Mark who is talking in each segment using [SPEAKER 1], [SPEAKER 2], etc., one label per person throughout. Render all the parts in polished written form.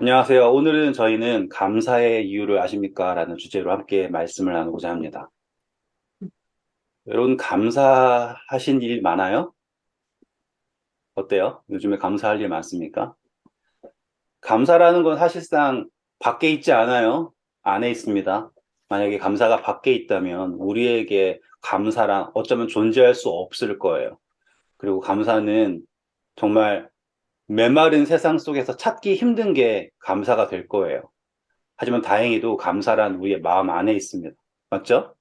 [SPEAKER 1] 안녕하세요. 오늘은 저희는 감사의 이유를 아십니까? 라는 주제로 함께 말씀을 나누고자 합니다. 여러분, 감사하신 일 많아요? 어때요? 요즘에 감사할 일 많습니까? 감사라는 건 사실상 밖에 있지 않아요. 안에 있습니다. 만약에 감사가 밖에 있다면 우리에게 감사란 어쩌면 존재할 수 없을 거예요. 그리고 감사는 정말 메마른 세상 속에서 찾기 힘든 게 감사가 될 거예요. 하지만 다행히도 감사란 우리의 마음 안에 있습니다. 맞죠?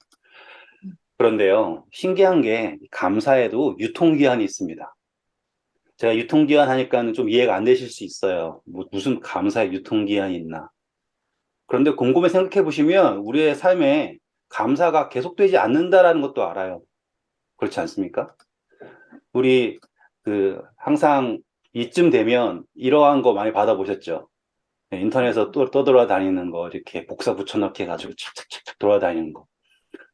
[SPEAKER 1] 그런데요, 신기한 게 감사에도 유통기한이 있습니다. 제가 유통기한 하니까는 좀 이해가 안 되실 수 있어요. 무슨 감사에 유통기한이 있나. 그런데 곰곰이 생각해 보시면 우리의 삶에 감사가 계속되지 않는다라는 것도 알아요. 그렇지 않습니까? 우리 항상 이쯤 되면 이러한 거 많이 받아보셨죠? 네, 인터넷에서 또 떠돌아다니는 거 이렇게 복사 붙여넣기 해가지고 착착착착 돌아다니는 거.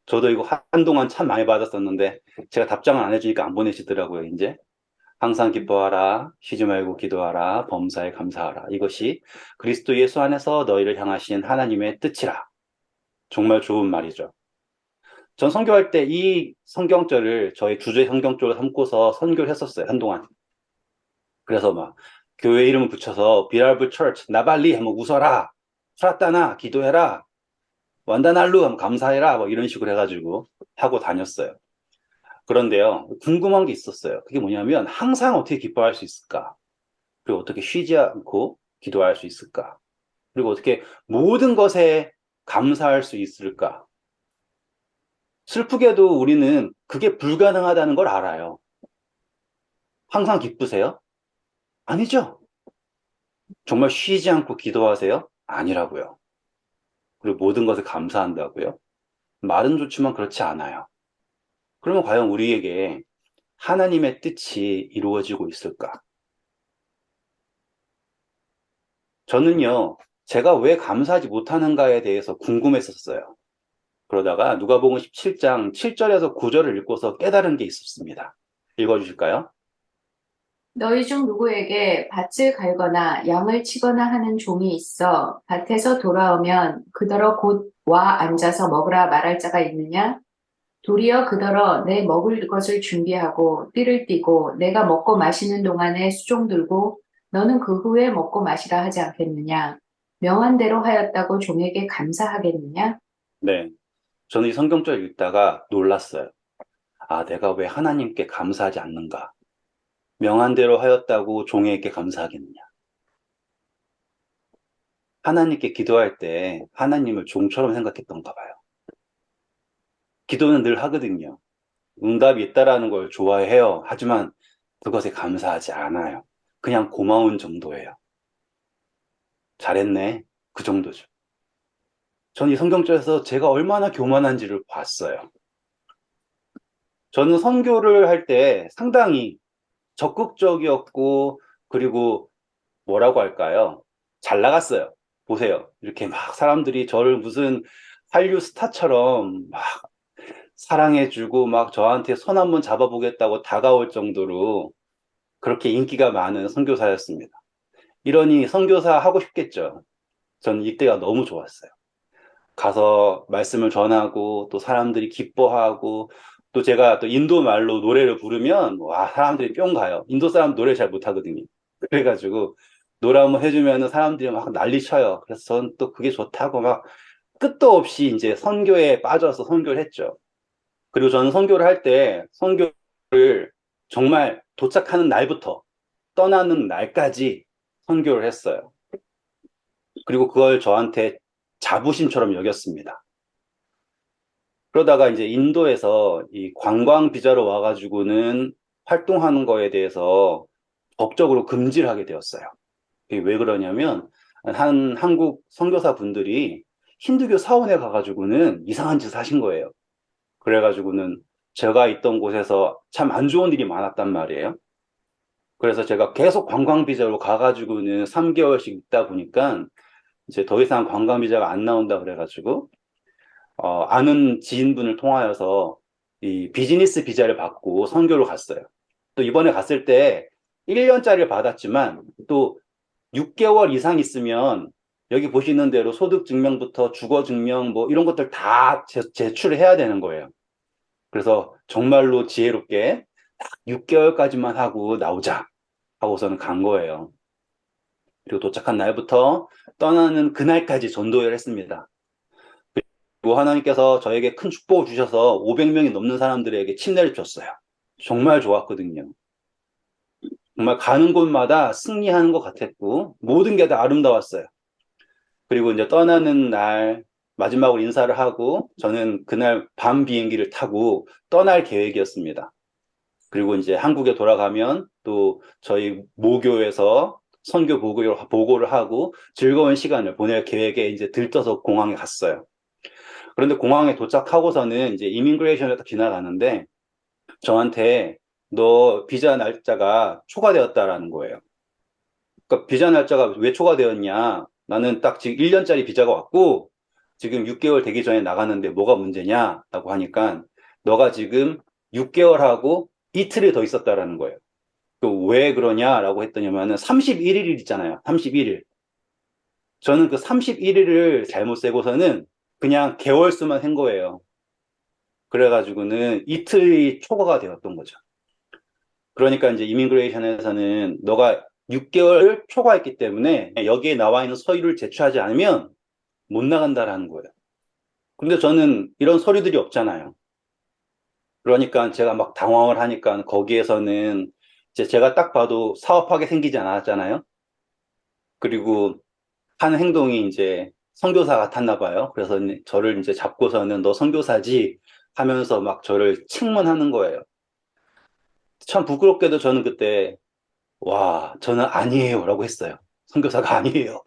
[SPEAKER 1] 저도 이거 한동안 참 많이 받았었는데 제가 답장을 안 해주니까 안 보내시더라고요, 이제. 항상 기뻐하라, 쉬지 말고 기도하라, 범사에 감사하라. 이것이 그리스도 예수 안에서 너희를 향하신 하나님의 뜻이라. 정말 좋은 말이죠. 전 선교할 때 이 성경절을 저의 주제 성경절로 삼고서 선교를 했었어요, 한동안. 그래서 막 교회 이름을 붙여서 비랄브 처치, 나발리 하면 웃어라, 프라따나 기도해라, 완다날루 하면 감사해라, 뭐 이런 식으로 해가지고 하고 다녔어요. 그런데요, 궁금한 게 있었어요. 그게 뭐냐면, 항상 어떻게 기뻐할 수 있을까? 그리고 어떻게 쉬지 않고 기도할 수 있을까? 그리고 어떻게 모든 것에 감사할 수 있을까? 슬프게도 우리는 그게 불가능하다는 걸 알아요. 항상 기쁘세요? 아니죠. 정말 쉬지 않고 기도하세요? 아니라고요. 그리고 모든 것에 감사한다고요? 말은 좋지만 그렇지 않아요. 그러면 과연 우리에게 하나님의 뜻이 이루어지고 있을까? 저는요, 제가 왜 감사하지 못하는가에 대해서 궁금했었어요. 그러다가 누가복음 17장 7절에서 9절을 읽고서 깨달은 게 있었습니다. 읽어주실까요?
[SPEAKER 2] 너희 중 누구에게 밭을 갈거나 양을 치거나 하는 종이 있어 밭에서 돌아오면 그더러 곧 와 앉아서 먹으라 말할 자가 있느냐? 도리어 그더러 내 먹을 것을 준비하고 띠를 띠고 내가 먹고 마시는 동안에 수종 들고 너는 그 후에 먹고 마시라 하지 않겠느냐? 명한 대로 하였다고 종에게 감사하겠느냐?
[SPEAKER 1] 네. 저는 이 성경절 읽다가 놀랐어요. 아, 내가 왜 하나님께 감사하지 않는가? 명한 대로 하였다고 종에게 감사하겠느냐? 하나님께 기도할 때 하나님을 종처럼 생각했던가 봐요. 기도는 늘 하거든요. 응답이 있다라는 걸 좋아해요. 하지만 그것에 감사하지 않아요. 그냥 고마운 정도예요. 잘했네. 그 정도죠. 전 이 성경절에서 제가 얼마나 교만한지를 봤어요. 저는 선교를 할 때 상당히 적극적이었고, 그리고 뭐라고 할까요? 잘 나갔어요. 보세요. 이렇게 막 사람들이 저를 무슨 한류 스타처럼 막 사랑해주고 막 저한테 손 한번 잡아보겠다고 다가올 정도로 그렇게 인기가 많은 선교사였습니다. 이러니 선교사 하고 싶겠죠. 전 이때가 너무 좋았어요. 가서 말씀을 전하고 또 사람들이 기뻐하고 또 제가 또 인도 말로 노래를 부르면 와 사람들이 뿅 가요. 인도 사람 노래 잘 못하거든요. 그래가지고 노래 한번 해주면 사람들이 막 난리 쳐요. 그래서 저는 또 그게 좋다고 막 끝도 없이 이제 선교에 빠져서 선교를 했죠. 그리고 저는 선교를 할 때 선교를 정말 도착하는 날부터 떠나는 날까지 선교를 했어요. 그리고 그걸 저한테 자부심처럼 여겼습니다. 그러다가 이제 인도에서 이 관광 비자로 와가지고는 활동하는 거에 대해서 법적으로 금지를 하게 되었어요. 그게 왜 그러냐면 한 한국 선교사 분들이 힌두교 사원에 가가지고는 이상한 짓을 하신 거예요. 그래가지고는 제가 있던 곳에서 참 안 좋은 일이 많았단 말이에요. 그래서 제가 계속 관광 비자로 가가지고는 3개월씩 있다 보니까 이제 더 이상 관광 비자가 안 나온다 그래가지고 아는 지인분을 통하여서 이 비즈니스 비자를 받고 선교를 갔어요. 또 이번에 갔을 때 1년짜리를 받았지만 또 6개월 이상 있으면 여기 보시는 대로 소득증명부터 주거증명 뭐 이런 것들 다 제출을 해야 되는 거예요. 그래서 정말로 지혜롭게 딱 6개월까지만 하고 나오자 하고서는 간 거예요. 그리고 도착한 날부터 떠나는 그날까지 전도를 했습니다. 그리고 하나님께서 저에게 큰 축복을 주셔서 500명이 넘는 사람들에게 침례를 줬어요. 정말 좋았거든요. 정말 가는 곳마다 승리하는 것 같았고 모든 게 다 아름다웠어요. 그리고 이제 떠나는 날 마지막으로 인사를 하고 저는 그날 밤 비행기를 타고 떠날 계획이었습니다. 그리고 이제 한국에 돌아가면 또 저희 모교에서 선교 보고를 하고 즐거운 시간을 보낼 계획에 이제 들떠서 공항에 갔어요. 그런데 공항에 도착하고서는 이제 이미그레이션을 딱 지나가는데 저한테 너 비자 날짜가 초과되었다라는 거예요. 그러니까 비자 날짜가 왜 초과되었냐? 나는 딱 지금 1년짜리 비자가 왔고 지금 6개월 되기 전에 나가는데 뭐가 문제냐? 라고 하니까 너가 지금 6개월하고 이틀이 더 있었다라는 거예요. 왜 그러냐라고 했더니만은 31일 있잖아요. 31일. 저는 그 31일을 잘못 세고서는 그냥 개월수만 한 거예요. 그래가지고는 이틀이 초과가 되었던 거죠. 그러니까 이제 이미그레이션에서는 너가 6개월을 초과했기 때문에 여기에 나와 있는 서류를 제출하지 않으면 못 나간다라는 거예요. 근데 저는 이런 서류들이 없잖아요. 그러니까 제가 막 당황을 하니까 거기에서는 이제 제가 딱 봐도 사업하게 생기지 않았잖아요. 그리고 하는 행동이 이제 선교사 같았나 봐요. 그래서 저를 이제 잡고서는 너 선교사지 하면서 막 저를 책문하는 거예요. 참 부끄럽게도 저는 그때 와, 저는 아니에요 라고 했어요. 선교사가 아니에요.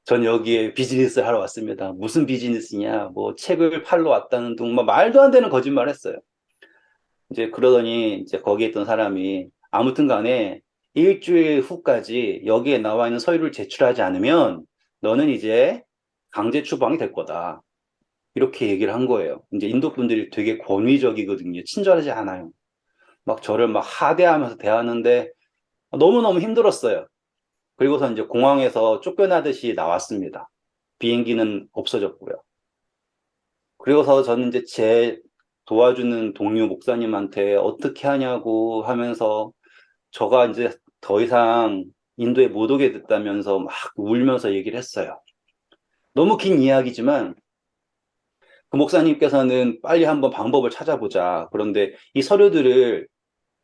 [SPEAKER 1] 전 여기에 비즈니스를 하러 왔습니다. 무슨 비즈니스냐, 뭐 책을 팔러 왔다는 둥, 뭐 말도 안 되는 거짓말 했어요. 이제 그러더니 이제 거기에 있던 사람이 아무튼 간에 일주일 후까지 여기에 나와 있는 서류를 제출하지 않으면 너는 이제 강제 추방이 될 거다. 이렇게 얘기를 한 거예요. 이제 인도 분들이 되게 권위적이거든요. 친절하지 않아요. 막 저를 막 하대하면서 대하는데 너무너무 힘들었어요. 그리고서 이제 공항에서 쫓겨나듯이 나왔습니다. 비행기는 없어졌고요. 그리고서 저는 이제 제 도와주는 동료 목사님한테 어떻게 하냐고 하면서 저가 이제 더 이상 인도에 못 오게 됐다면서 막 울면서 얘기를 했어요. 너무 긴 이야기지만 그 목사님께서는 빨리 한번 방법을 찾아보자. 그런데 이 서류들을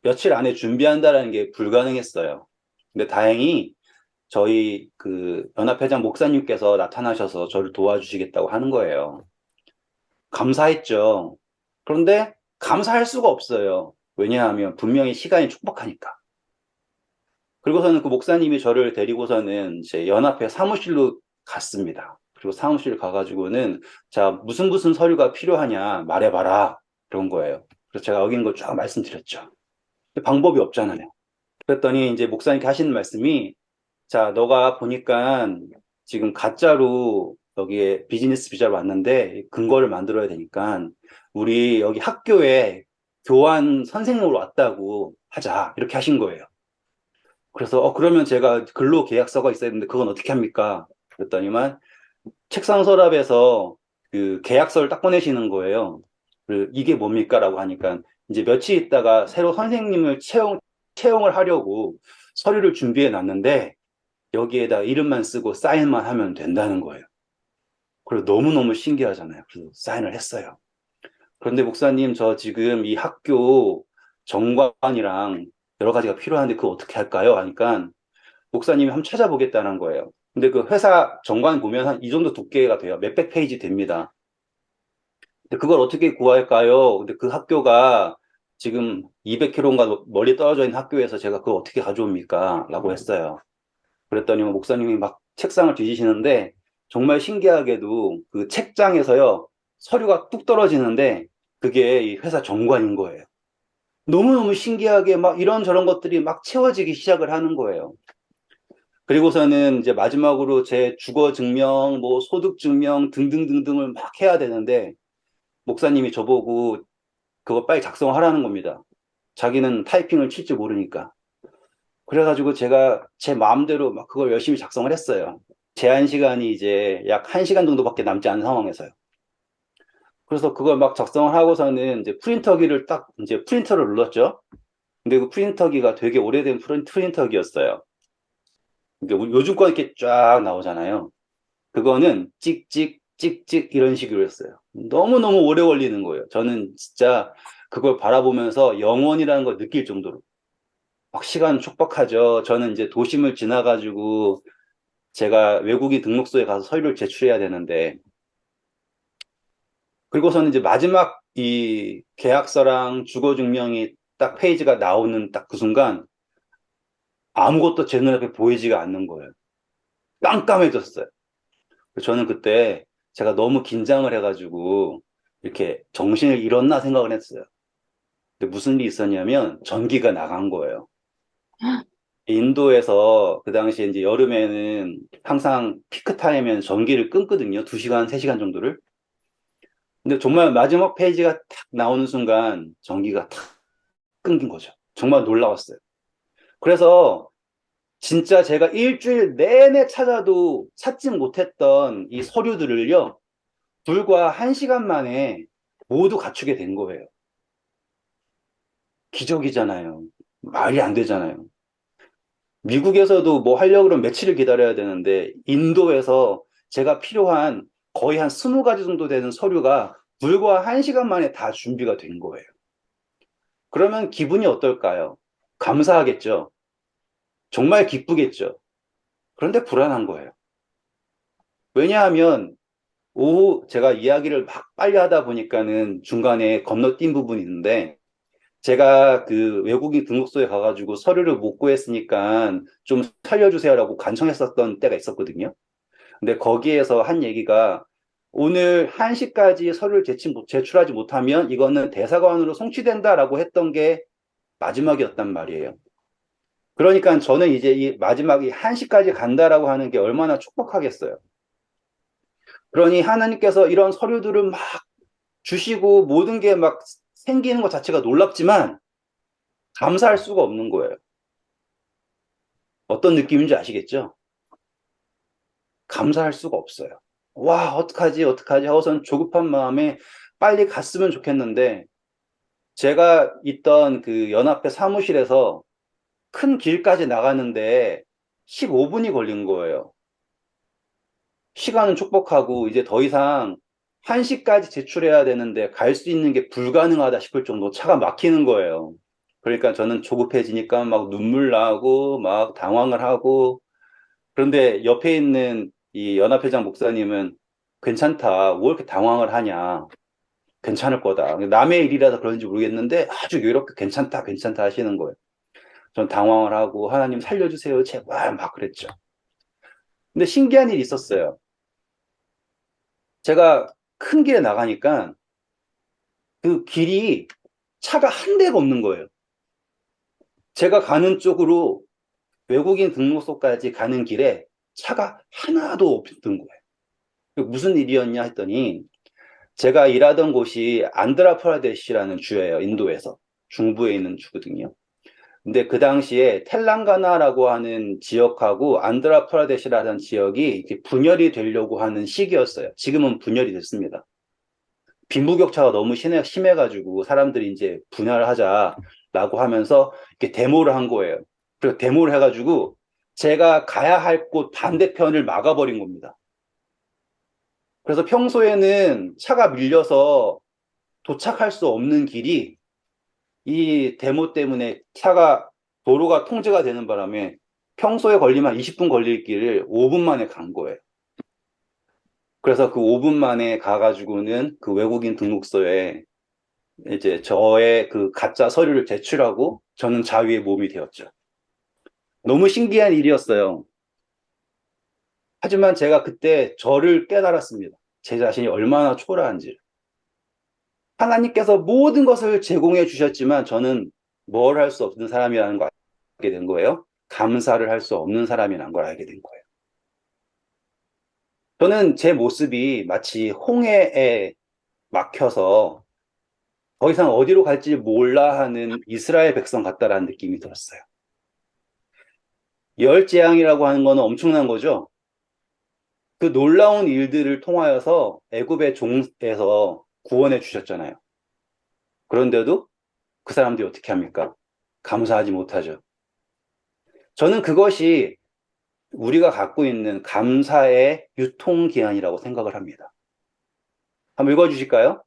[SPEAKER 1] 며칠 안에 준비한다는 게 불가능했어요. 근데 다행히 저희 그 연합회장 목사님께서 나타나셔서 저를 도와주시겠다고 하는 거예요. 감사했죠. 그런데 감사할 수가 없어요. 왜냐하면 분명히 시간이 촉박하니까. 그리고서는 그 목사님이 저를 데리고서는 제 연합회 사무실로 갔습니다. 그리고 사무실 가가지고는 자, 무슨 서류가 필요하냐 말해봐라. 그런 거예요. 그래서 제가 어긴 걸 쫙 말씀드렸죠. 방법이 없잖아요. 그랬더니 이제 목사님께 하시는 말씀이 자, 너가 보니까 지금 가짜로 여기에 비즈니스 비자로 왔는데 근거를 만들어야 되니까 우리 여기 학교에 교환 선생님으로 왔다고 하자. 이렇게 하신 거예요. 그래서 그러면 제가 근로 계약서가 있어야 되는데 그건 어떻게 합니까? 그랬더니만 책상 서랍에서 그 계약서를 딱 꺼내시는 거예요. 이게 뭡니까? 라고 하니까 이제 며칠 있다가 새로 선생님을 채용을 하려고 서류를 준비해 놨는데 여기에다 이름만 쓰고 사인만 하면 된다는 거예요. 그리고 너무너무 신기하잖아요. 그래서 사인을 했어요. 그런데 목사님, 저 지금 이 학교 정관이랑 여러 가지가 필요한데 그거 어떻게 할까요? 하니까 목사님이 한번 찾아보겠다는 거예요. 근데 그 회사 정관 보면 한 이 정도 두께가 돼요. 몇백 페이지 됩니다. 근데 그걸 어떻게 구할까요? 근데 그 학교가 지금 200km인가 멀리 떨어져 있는 학교에서 제가 그걸 어떻게 가져옵니까? 라고 했어요. 그랬더니 목사님이 막 책상을 뒤지시는데 정말 신기하게도 그 책장에서요 서류가 뚝 떨어지는데 그게 이 회사 정관인 거예요. 너무너무 신기하게 막 이런저런 것들이 막 채워지기 시작을 하는 거예요. 그리고서는 이제 마지막으로 제 주거 증명, 뭐 소득 증명 등등등등을 막 해야 되는데 목사님이 저보고 그거 빨리 작성하라는 겁니다. 자기는 타이핑을 칠 줄 모르니까. 그래가지고 제가 제 마음대로 막 그걸 열심히 작성을 했어요. 제한 시간이 이제 약 1시간 정도밖에 남지 않은 상황에서요. 그래서 그걸 막 작성을 하고서는 이제 프린터기를 딱 이제 프린터를 눌렀죠. 근데 그 프린터기가 되게 오래된 프린터기였어요. 그러니까 요즘 거 이렇게 쫙 나오잖아요. 그거는 찍찍 찍찍 이런 식으로 했어요. 너무너무 오래 걸리는 거예요. 저는 진짜 그걸 바라보면서 영원이라는 걸 느낄 정도로 막 시간 촉박하죠. 저는 이제 도심을 지나가지고 제가 외국인 등록소에 가서 서류를 제출해야 되는데, 그리고서는 이제 마지막 이 계약서랑 주거증명이 딱 페이지가 나오는 딱 그 순간 아무것도 제 눈앞에 보이지가 않는 거예요. 깜깜해졌어요. 저는 그때 제가 너무 긴장을 해가지고 이렇게 정신을 잃었나 생각을 했어요. 근데 무슨 일이 있었냐면 전기가 나간 거예요. 인도에서 그 당시에 이제 여름에는 항상 피크 타임에는 전기를 끊거든요. 2시간, 3시간 정도를. 근데 정말 마지막 페이지가 탁 나오는 순간 전기가 탁 끊긴 거죠. 정말 놀라웠어요. 그래서 진짜 제가 일주일 내내 찾아도 찾지 못했던 이 서류들을요, 불과 1시간 만에 모두 갖추게 된 거예요. 기적이잖아요. 말이 안 되잖아요. 미국에서도 뭐 하려고 그러면 며칠을 기다려야 되는데, 인도에서 제가 필요한 거의 한 20가지 정도 되는 서류가 불과 1시간 만에 다 준비가 된 거예요. 그러면 기분이 어떨까요? 감사하겠죠. 정말 기쁘겠죠. 그런데 불안한 거예요. 왜냐하면 오후 제가 이야기를 막 빨리 하다 보니까는 중간에 건너뛴 부분이 있는데, 제가 그 외국인 등록소에 가가지고 서류를 못 구했으니까 좀 살려주세요라고 간청했었던 때가 있었거든요. 근데 거기에서 한 얘기가 오늘 1시까지 서류를 제출하지 못하면 이거는 대사관으로 송치된다라고 했던 게 마지막이었단 말이에요. 그러니까 저는 이제 이 마지막이 1시까지 간다라고 하는 게 얼마나 촉박하겠어요. 그러니 하나님께서 이런 서류들을 막 주시고 모든 게 막 생기는 것 자체가 놀랍지만 감사할 수가 없는 거예요. 어떤 느낌인지 아시겠죠? 감사할 수가 없어요. 와, 어떡하지, 어떡하지 하고선 조급한 마음에 빨리 갔으면 좋겠는데, 제가 있던 그 연합회 사무실에서 큰 길까지 나가는데 15분이 걸린 거예요. 시간은 촉박하고 이제 더 이상 1시까지 제출해야 되는데 갈 수 있는 게 불가능하다 싶을 정도 차가 막히는 거예요. 그러니까 저는 조급해지니까 막 눈물 나고 막 당황을 하고, 그런데 옆에 있는 이 연합회장 목사님은 괜찮다. 왜 이렇게 당황을 하냐. 괜찮을 거다. 남의 일이라서 그런지 모르겠는데 아주 이렇게 괜찮다, 괜찮다 하시는 거예요. 전 당황을 하고 하나님 살려주세요. 제발 막 그랬죠. 근데 신기한 일이 있었어요. 제가 큰 길에 나가니까 그 길이 차가 한 대가 없는 거예요. 제가 가는 쪽으로 외국인 등록소까지 가는 길에 차가 하나도 없던 거예요. 무슨 일이었냐 했더니 제가 일하던 곳이 안드라프라데시라는 주예요. 인도에서. 중부에 있는 주거든요. 근데 그 당시에 텔랑가나라고 하는 지역하고 안드라프라데시라는 지역이 이렇게 분열이 되려고 하는 시기였어요. 지금은 분열이 됐습니다. 빈부격차가 너무 심해가지고 사람들이 이제 분열을 하자라고 하면서 이렇게 데모를 한 거예요. 그리고 데모를 해가지고 제가 가야 할 곳 반대편을 막아버린 겁니다. 그래서 평소에는 차가 밀려서 도착할 수 없는 길이 이 데모 때문에 도로가 통제가 되는 바람에 평소에 걸리면 20분 걸릴 길을 5분 만에 간 거예요. 그래서 그 5분 만에 가가지고는 그 외국인 등록소에 이제 저의 그 가짜 서류를 제출하고 저는 자유의 몸이 되었죠. 너무 신기한 일이었어요. 하지만 제가 그때 저를 깨달았습니다. 제 자신이 얼마나 초라한지. 하나님께서 모든 것을 제공해 주셨지만 저는 뭘 할 수 없는 사람이라는 걸 알게 된 거예요. 감사를 할 수 없는 사람이라는 걸 알게 된 거예요. 저는 제 모습이 마치 홍해에 막혀서 더 이상 어디로 갈지 몰라 하는 이스라엘 백성 같다라는 느낌이 들었어요. 열 재앙이라고 하는 거는 엄청난 거죠. 그 놀라운 일들을 통하여서 애굽의 종에서 구원해 주셨잖아요. 그런데도 그 사람들이 어떻게 합니까? 감사하지 못하죠. 저는 그것이 우리가 갖고 있는 감사의 유통기한이라고 생각을 합니다. 한번 읽어주실까요?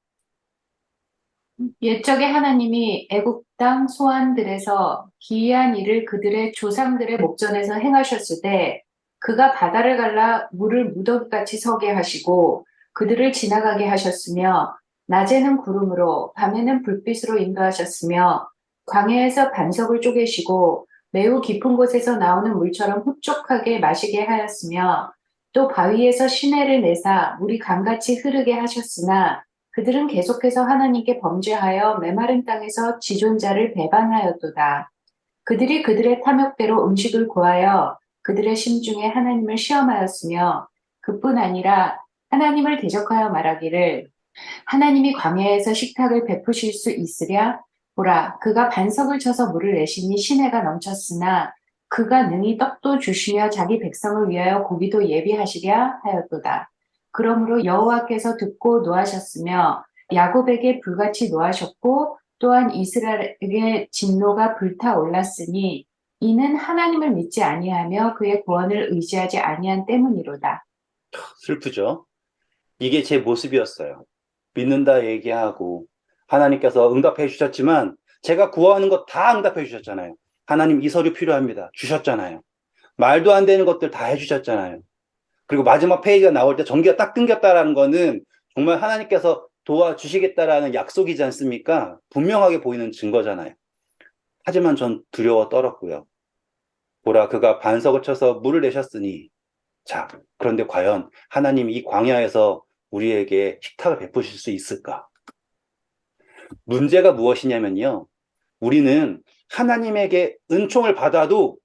[SPEAKER 2] 옛적에 하나님이 애굽 땅 소환들에서 기이한 일을 그들의 조상들의 목전에서 행하셨을 때 그가 바다를 갈라 물을 무더기같이 서게 하시고 그들을 지나가게 하셨으며 낮에는 구름으로 밤에는 불빛으로 인도하셨으며 광야에서 반석을 쪼개시고 매우 깊은 곳에서 나오는 물처럼 흡족하게 마시게 하였으며 또 바위에서 시내를 내사 물이 강같이 흐르게 하셨으나 그들은 계속해서 하나님께 범죄하여 메마른 땅에서 지존자를 배반하였도다. 그들이 그들의 탐욕대로 음식을 구하여 그들의 심중에 하나님을 시험하였으며 그뿐 아니라 하나님을 대적하여 말하기를 하나님이 광야에서 식탁을 베푸실 수 있으랴? 보라, 그가 반석을 쳐서 물을 내시니 시내가 넘쳤으나 그가 능히 떡도 주시며 자기 백성을 위하여 고기도 예비하시랴 하였도다. 그러므로 여호와께서 듣고 노하셨으며 야곱에게 불같이 노하셨고 또한 이스라엘에게 진노가 불타올랐으니 이는 하나님을 믿지 아니하며 그의 구원을 의지하지 아니한 때문이로다.
[SPEAKER 1] 슬프죠? 이게 제 모습이었어요. 믿는다 얘기하고 하나님께서 응답해 주셨지만 제가 구하는 거 다 응답해 주셨잖아요. 하나님 이 서류 필요합니다. 주셨잖아요. 말도 안 되는 것들 다 해주셨잖아요. 그리고 마지막 페이지가 나올 때 전기가 딱 끊겼다라는 거는 정말 하나님께서 도와주시겠다라는 약속이지 않습니까? 분명하게 보이는 증거잖아요. 하지만 전 두려워 떨었고요. 보라, 그가 반석을 쳐서 물을 내셨으니. 자, 그런데 과연 하나님이 이 광야에서 우리에게 식탁을 베푸실 수 있을까? 문제가 무엇이냐면요. 우리는 하나님에게 은총을 받아도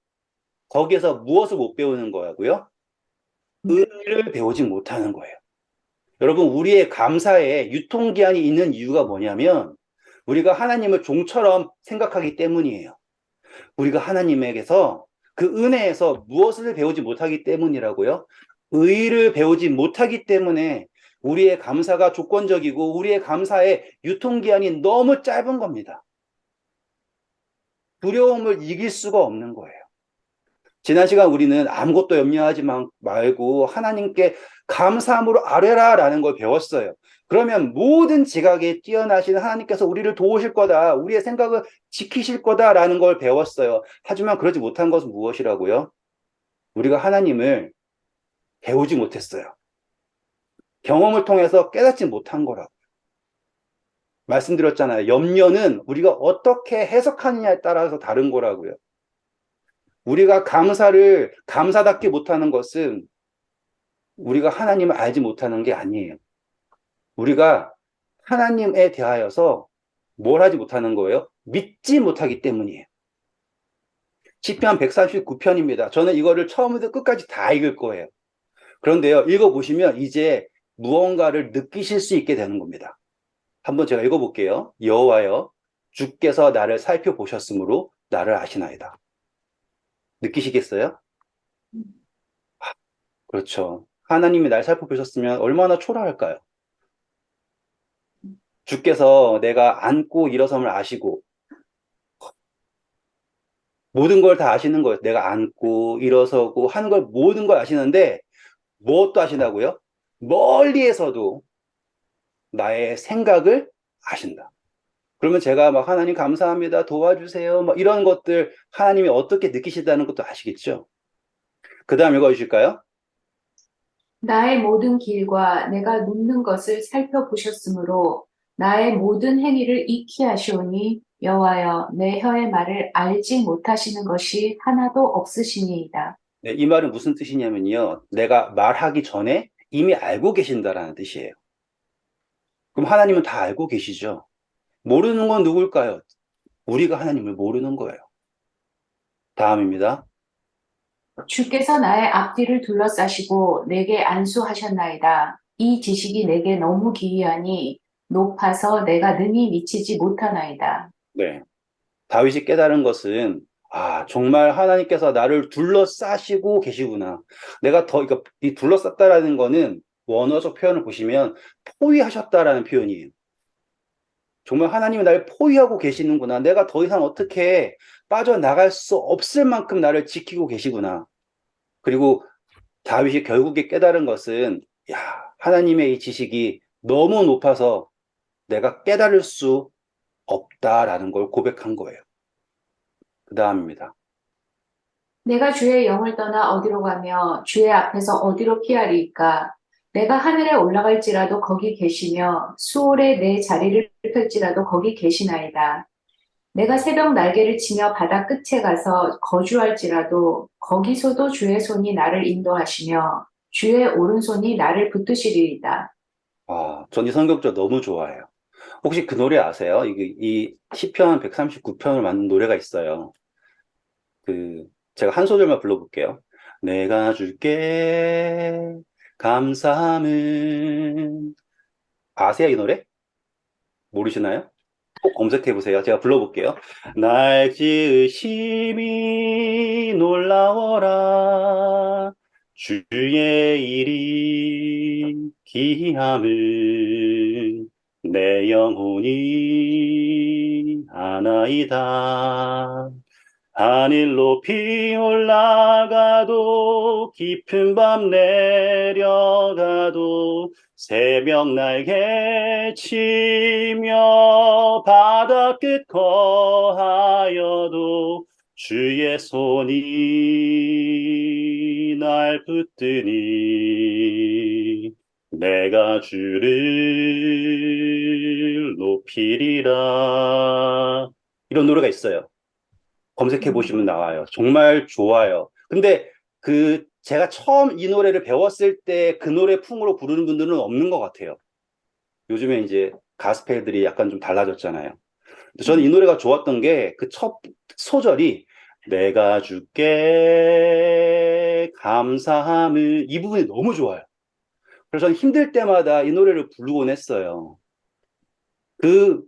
[SPEAKER 1] 거기에서 무엇을 못 배우는 거고요? 의를 배우지 못하는 거예요. 여러분, 우리의 감사에 유통기한이 있는 이유가 뭐냐면 우리가 하나님을 종처럼 생각하기 때문이에요. 우리가 하나님에게서 그 은혜에서 무엇을 배우지 못하기 때문이라고요? 의를 배우지 못하기 때문에 우리의 감사가 조건적이고 우리의 감사의 유통기한이 너무 짧은 겁니다. 두려움을 이길 수가 없는 거예요. 지난 시간 우리는 아무것도 염려하지 말고 하나님께 감사함으로 아뢰라라는 걸 배웠어요. 그러면 모든 지각에 뛰어나신 하나님께서 우리를 도우실 거다. 우리의 생각을 지키실 거다라는 걸 배웠어요. 하지만 그러지 못한 것은 무엇이라고요? 우리가 하나님을 배우지 못했어요. 경험을 통해서 깨닫지 못한 거라고. 말씀드렸잖아요. 염려는 우리가 어떻게 해석하느냐에 따라서 다른 거라고요. 우리가 감사를 감사답게 못하는 것은 우리가 하나님을 알지 못하는 게 아니에요. 우리가 하나님에 대하여서 뭘 하지 못하는 거예요? 믿지 못하기 때문이에요. 시편 139편입니다. 저는 이거를 처음부터 끝까지 다 읽을 거예요. 그런데요, 읽어보시면 이제 무언가를 느끼실 수 있게 되는 겁니다. 한번 제가 읽어볼게요. 여호와여, 주께서 나를 살펴보셨으므로 나를 아시나이다. 느끼시겠어요? 그렇죠. 하나님이 날 살펴보셨으면 얼마나 초라할까요? 주께서 내가 앉고 일어섬을 아시고 모든 걸 다 아시는 거예요. 내가 앉고 일어서고 하는 걸 모든 걸 아시는데 무엇도 아시나고요? 멀리에서도 나의 생각을 아신다. 그러면 제가 막 하나님 감사합니다. 도와주세요. 막 이런 것들 하나님이 어떻게 느끼시다는 것도 아시겠죠? 그 다음 읽어주실까요?
[SPEAKER 2] 나의 모든 길과 내가 눕는 것을 살펴보셨으므로 나의 모든 행위를 익히 하시오니 여호와여 내 혀의 말을 알지 못하시는 것이 하나도 없으시니이다.
[SPEAKER 1] 네, 이 말은 무슨 뜻이냐면요. 내가 말하기 전에 이미 알고 계신다라는 뜻이에요. 그럼 하나님은 다 알고 계시죠? 모르는 건 누굴까요? 우리가 하나님을 모르는 거예요. 다음입니다.
[SPEAKER 2] 주께서 나의 앞뒤를 둘러싸시고 내게 안수하셨나이다. 이 지식이 내게 너무 기이하니 높아서 내가 능히 미치지 못하나이다.
[SPEAKER 1] 네. 다윗이 깨달은 것은 아, 정말 하나님께서 나를 둘러싸시고 계시구나. 내가 더, 그러니까 이 둘러쌌다라는 거는 원어적 표현을 보시면 포위하셨다라는 표현이에요. 정말 하나님이 날 포위하고 계시는구나. 내가 더 이상 어떻게 빠져나갈 수 없을 만큼 나를 지키고 계시구나. 그리고 다윗이 결국에 깨달은 것은, 야, 하나님의 이 지식이 너무 높아서 내가 깨달을 수 없다라는 걸 고백한 거예요. 그 다음입니다.
[SPEAKER 2] 내가 주의 영을 떠나 어디로 가며 주의 앞에서 어디로 피하리이까? 내가 하늘에 올라갈지라도 거기 계시며 수월에 내 자리를 펼지라도 거기 계시나이다. 내가 새벽 날개를 치며 바다 끝에 가서 거주할지라도 거기서도 주의 손이 나를 인도하시며 주의 오른손이 나를 붙드시리이다.
[SPEAKER 1] 아, 전 이 성경절 너무 좋아해요. 혹시 그 노래 아세요? 이 시편 139편을 만든 노래가 있어요. 제가 한 소절만 불러볼게요. 내가 줄게 감사함은 아세요, 이 노래? 모르시나요? 꼭 검색해 보세요. 제가 불러볼게요. 날 지으심이 놀라워라. 주의 일이 기이함을 내 영혼이 아나이다. 하늘 높이 올라가도 깊은 밤 내려가도 새벽 날개 치며 바다 끝 거하여도 주의 손이 날 붙드니 내가 주를 높이리라. 이런 노래가 있어요. 검색해 보시면 나와요. 정말 좋아요. 근데 제가 처음 이 노래를 배웠을 때 그 노래 풍으로 부르는 분들은 없는 것 같아요. 요즘에 이제 가스펠들이 약간 좀 달라졌잖아요. 근데 저는 이 노래가 좋았던 게 그 첫 소절이 내가 주께 감사함을 이 부분이 너무 좋아요. 그래서 저는 힘들 때마다 이 노래를 부르곤 했어요. 그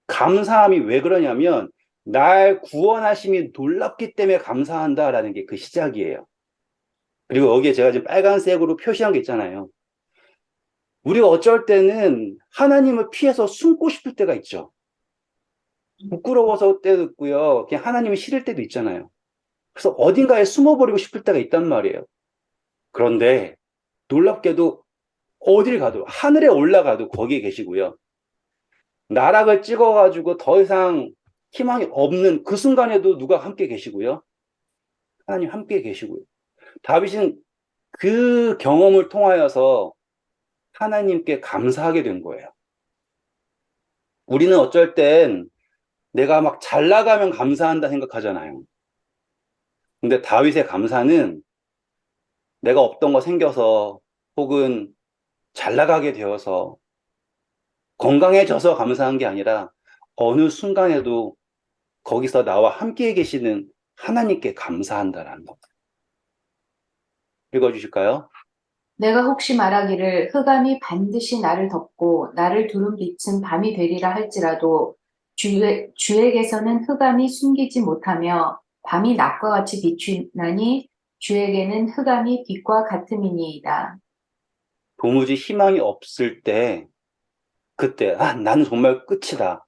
[SPEAKER 1] 감사함이 왜 그러냐면 날 구원하심이 놀랍기 때문에 감사한다라는 게 그 시작이에요. 그리고 여기에 제가 지금 빨간색으로 표시한 게 있잖아요. 우리가 어쩔 때는 하나님을 피해서 숨고 싶을 때가 있죠. 부끄러워서 때도 있고요. 그냥 하나님이 싫을 때도 있잖아요. 그래서 어딘가에 숨어버리고 싶을 때가 있단 말이에요. 그런데 놀랍게도 어딜 가도 하늘에 올라가도 거기에 계시고요. 나락을 찍어가지고 더 이상 희망이 없는 그 순간에도 누가 함께 계시고요. 하나님 함께 계시고요. 다윗은 그 경험을 통하여서 하나님께 감사하게 된 거예요. 우리는 어쩔 땐 내가 막 잘 나가면 감사한다 생각하잖아요. 근데 다윗의 감사는 내가 없던 거 생겨서 혹은 잘 나가게 되어서 건강해져서 감사한 게 아니라 어느 순간에도 거기서 나와 함께 계시는 하나님께 감사한다라는 거. 읽어주실까요?
[SPEAKER 2] 내가 혹시 말하기를 흑암이 반드시 나를 덮고 나를 두른 빛은 밤이 되리라 할지라도 주에게서는 흑암이 숨기지 못하며 밤이 낮과 같이 비추나니 주에게는 흑암이 빛과 같음이니이다.
[SPEAKER 1] 도무지 희망이 없을 때 그때 나는 정말 끝이다.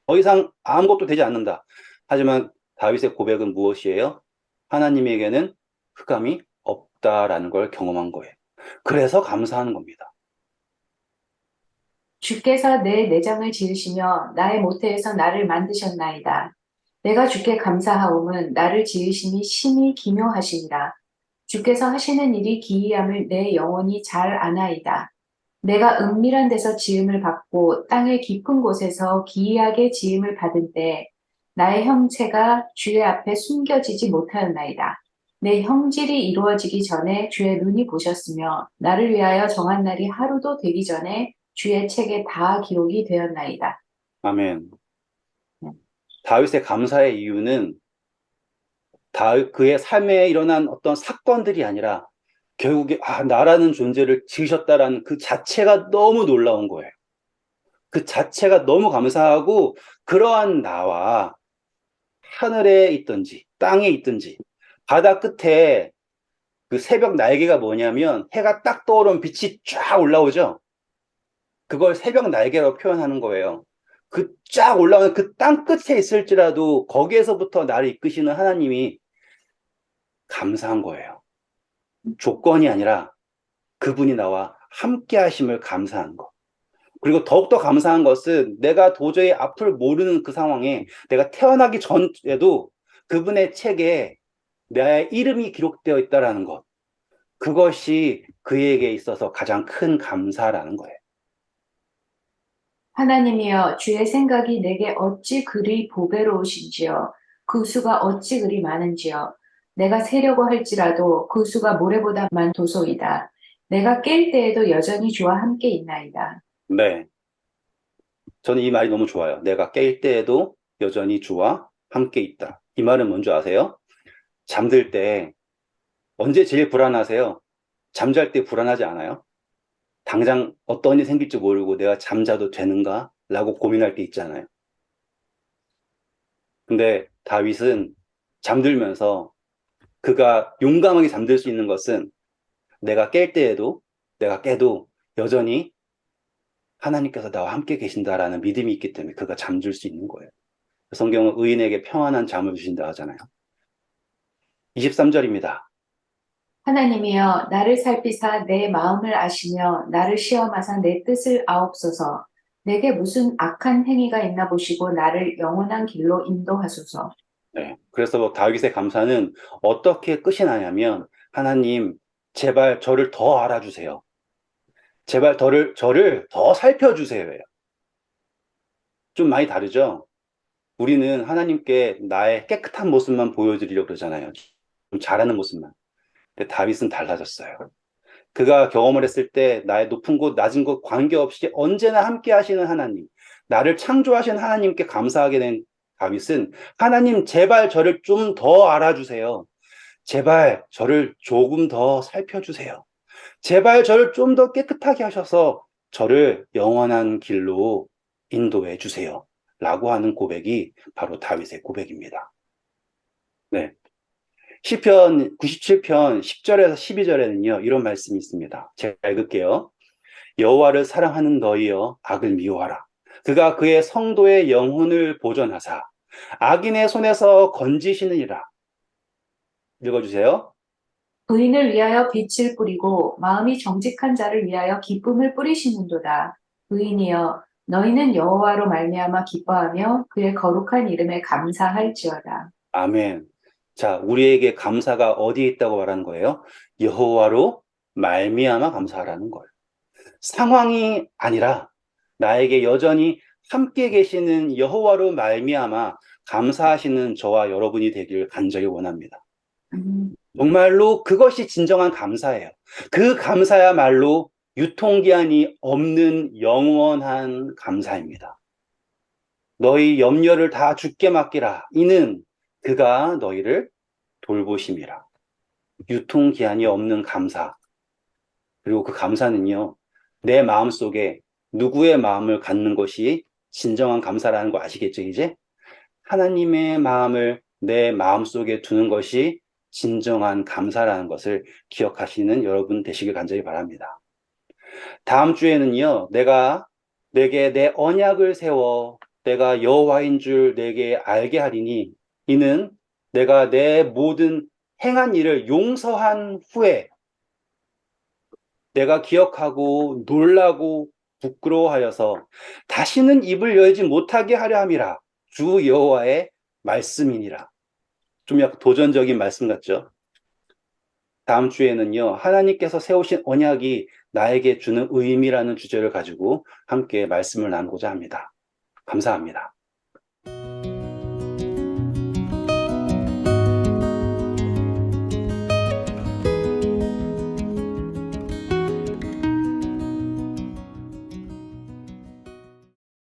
[SPEAKER 1] 더 이상 아무것도 되지 않는다. 하지만 다윗의 고백은 무엇이에요? 하나님에게는 흑암이 없다라는 걸 경험한 거예요. 그래서 감사하는 겁니다.
[SPEAKER 2] 주께서 내 내장을 지으시며 나의 모태에서 나를 만드셨나이다. 내가 주께 감사하옴은 나를 지으심이 심히 기묘하시니라. 주께서 하시는 일이 기이함을 내 영혼이 잘 아나이다. 내가 은밀한 데서 지음을 받고 땅의 깊은 곳에서 기이하게 지음을 받은 때 나의 형체가 주의 앞에 숨겨지지 못하였나이다. 내 형질이 이루어지기 전에 주의 눈이 보셨으며 나를 위하여 정한 날이 하루도 되기 전에 주의 책에 다 기록이 되었나이다.
[SPEAKER 1] 아멘. 다윗의 감사의 이유는 그의 삶에 일어난 어떤 사건들이 아니라 결국에 나라는 존재를 지으셨다라는 그 자체가 너무 놀라운 거예요. 그 자체가 너무 감사하고 그러한 나와 하늘에 있든지 땅에 있든지 바다 끝에 그 새벽 날개가 뭐냐면 해가 딱 떠오르면 빛이 쫙 올라오죠. 그걸 새벽 날개로 표현하는 거예요. 그 쫙 올라오는 그 땅 끝에 있을지라도 거기에서부터 나를 이끄시는 하나님이 감사한 거예요. 조건이 아니라 그분이 나와 함께 하심을 감사한 거. 그리고 더욱더 감사한 것은 내가 도저히 앞을 모르는 그 상황에 내가 태어나기 전에도 그분의 책에 내 이름이 기록되어 있다라는 것. 그것이 그에게 있어서 가장 큰 감사라는 거예요.
[SPEAKER 2] 하나님이여, 주의 생각이 내게 어찌 그리 보배로우신지요. 그 수가 어찌 그리 많은지요. 내가 세려고 할지라도 그 수가 모래보다 많도소이다. 내가 깰 때에도 여전히 주와 함께 있나이다.
[SPEAKER 1] 네. 저는 이 말이 너무 좋아요. 내가 깰 때에도 여전히 주와 함께 있다. 이 말은 뭔지 아세요? 잠들 때 언제 제일 불안하세요? 잠잘 때 불안하지 않아요? 당장 어떤 일이 생길지 모르고 내가 잠자도 되는가? 라고 고민할 때 있잖아요. 근데 다윗은 잠들면서 그가 용감하게 잠들 수 있는 것은 내가 깰 때에도 내가 깨도 여전히 하나님께서 나와 함께 계신다라는 믿음이 있기 때문에 그가 잠들 수 있는 거예요. 성경은 의인에게 평안한 잠을 주신다 하잖아요. 23절입니다.
[SPEAKER 2] 하나님이여, 나를 살피사 내 마음을 아시며 나를 시험하사 내 뜻을 아옵소서. 내게 무슨 악한 행위가 있나 보시고 나를 영원한 길로 인도하소서.
[SPEAKER 1] 네. 그래서 다윗의 감사는 어떻게 끝이 나냐면 하나님 제발 저를 더 알아주세요. 제발 저를 더 살펴주세요. 좀 많이 다르죠? 우리는 하나님께 나의 깨끗한 모습만 보여드리려고 그러잖아요. 좀 잘하는 모습만. 근데 다윗은 달라졌어요. 그가 경험을 했을 때 나의 높은 곳, 낮은 곳 관계없이 언제나 함께 하시는 하나님, 나를 창조하신 하나님께 감사하게 된 다윗은 하나님 제발 저를 좀 더 알아주세요. 제발 저를 조금 더 살펴주세요. 제발 저를 좀 더 깨끗하게 하셔서 저를 영원한 길로 인도해 주세요. 라고 하는 고백이 바로 다윗의 고백입니다. 네. 시편 97편 10절에서 12절에는요, 이런 말씀이 있습니다. 제가 읽을게요. 여호와를 사랑하는 너희여 악을 미워하라. 그가 그의 성도의 영혼을 보존하사 악인의 손에서 건지시느니라. 읽어주세요.
[SPEAKER 2] 의인을 위하여 빛을 뿌리고 마음이 정직한 자를 위하여 기쁨을 뿌리시는도다. 의인이여, 너희는 여호와로 말미암아 기뻐하며 그의 거룩한 이름에 감사할지어다.
[SPEAKER 1] 아멘. 자, 우리에게 감사가 어디에 있다고 말하는 거예요? 여호와로 말미암아 감사하라는 거예요. 상황이 아니라 나에게 여전히 함께 계시는 여호와로 말미암아 감사하시는 저와 여러분이 되길 간절히 원합니다.
[SPEAKER 2] 음,
[SPEAKER 1] 정말로 그것이 진정한 감사예요. 그 감사야말로 유통기한이 없는 영원한 감사입니다. 너희 염려를 다 주께 맡기라. 이는 그가 너희를 돌보심이라. 유통기한이 없는 감사. 그리고 그 감사는요, 내 마음 속에 누구의 마음을 갖는 것이 진정한 감사라는 거 아시겠죠, 이제? 하나님의 마음을 내 마음 속에 두는 것이 진정한 감사라는 것을 기억하시는 여러분 되시길 간절히 바랍니다. 다음 주에는요, 내게 내 언약을 세워 내가 여호와인 줄 내게 알게 하리니 이는 내가 내 모든 행한 일을 용서한 후에 내가 기억하고 놀라고 부끄러워하여서 다시는 입을 열지 못하게 하려 함이라. 주 여호와의 말씀이니라. 좀 약간 도전적인 말씀 같죠? 다음 주에는요, 하나님께서 세우신 언약이 나에게 주는 의미라는 주제를 가지고 함께 말씀을 나누고자 합니다. 감사합니다.